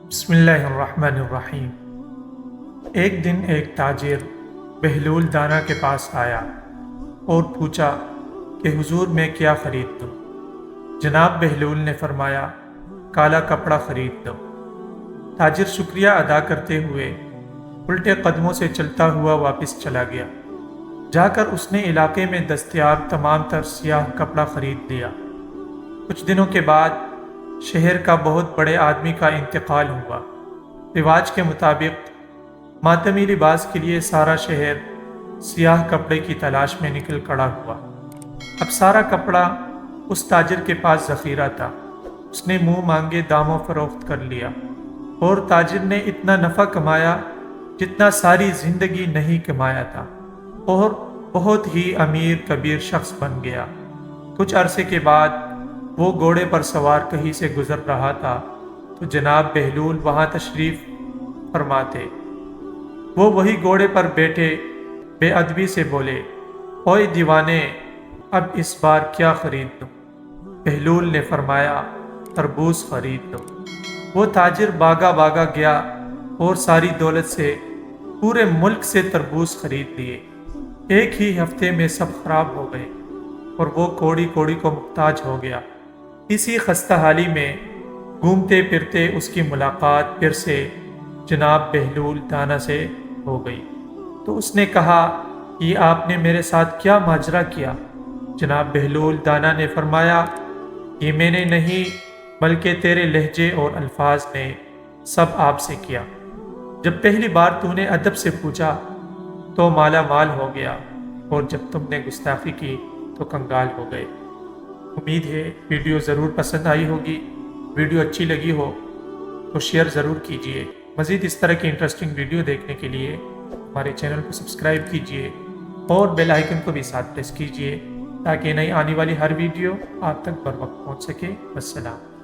بسم اللہ الرحمن الرحیم۔ ایک دن ایک تاجر بہلول دانا کے پاس آیا اور پوچھا کہ حضور میں کیا خرید دوں؟ جناب بہلول نے فرمایا کالا کپڑا خرید دو۔ تاجر شکریہ ادا کرتے ہوئے الٹے قدموں سے چلتا ہوا واپس چلا گیا۔ جا کر اس نے علاقے میں دستیاب تمام تر سیاہ کپڑا خرید لیا۔ کچھ دنوں کے بعد شہر کا بہت بڑے آدمی کا انتقال ہوا۔ رواج کے مطابق ماتمی لباس کے لیے سارا شہر سیاہ کپڑے کی تلاش میں نکل کھڑا ہوا۔ اب سارا کپڑا اس تاجر کے پاس ذخیرہ تھا۔ اس نے منہ مانگے داموں فروخت کر لیا اور تاجر نے اتنا نفع کمایا جتنا ساری زندگی نہیں کمایا تھا، اور بہت ہی امیر کبیر شخص بن گیا۔ کچھ عرصے کے بعد وہ گھوڑے پر سوار کہیں سے گزر رہا تھا تو جناب بہلول وہاں تشریف فرما تھے۔ وہ وہی گھوڑے پر بیٹھے بے ادبی سے بولے، اوئے دیوانے، اب اس بار کیا خرید دوں؟ بہلول نے فرمایا تربوز خرید دو۔ وہ تاجر بھاگا بھاگا گیا اور ساری دولت سے پورے ملک سے تربوز خرید لیے۔ ایک ہی ہفتے میں سب خراب ہو گئے اور وہ کوڑی کوڑی کو محتاج ہو گیا۔ اسی خستہ حالی میں گھومتے پھرتے اس کی ملاقات پھر سے جناب بہلول دانا سے ہو گئی۔ تو اس نے کہا، یہ آپ نے میرے ساتھ کیا ماجرا کیا؟ جناب بہلول دانا نے فرمایا، یہ میں نے نہیں بلکہ تیرے لہجے اور الفاظ نے سب آپ سے کیا۔ جب پہلی بار تو نے ادب سے پوچھا تو مالا مال ہو گیا، اور جب تم نے گستاخی کی تو کنگال ہو گئے۔ امید ہے ویڈیو ضرور پسند آئی ہوگی۔ ویڈیو اچھی لگی ہو تو شیئر ضرور کیجیے۔ مزید اس طرح کی انٹرسٹنگ ویڈیو دیکھنے کے لیے ہمارے چینل کو سبسکرائب کیجیے اور بیل آئیکن کو بھی ساتھ پریس کیجیے تاکہ نئی آنے والی ہر ویڈیو آپ تک بر وقت پہنچ سکے۔ والسلام۔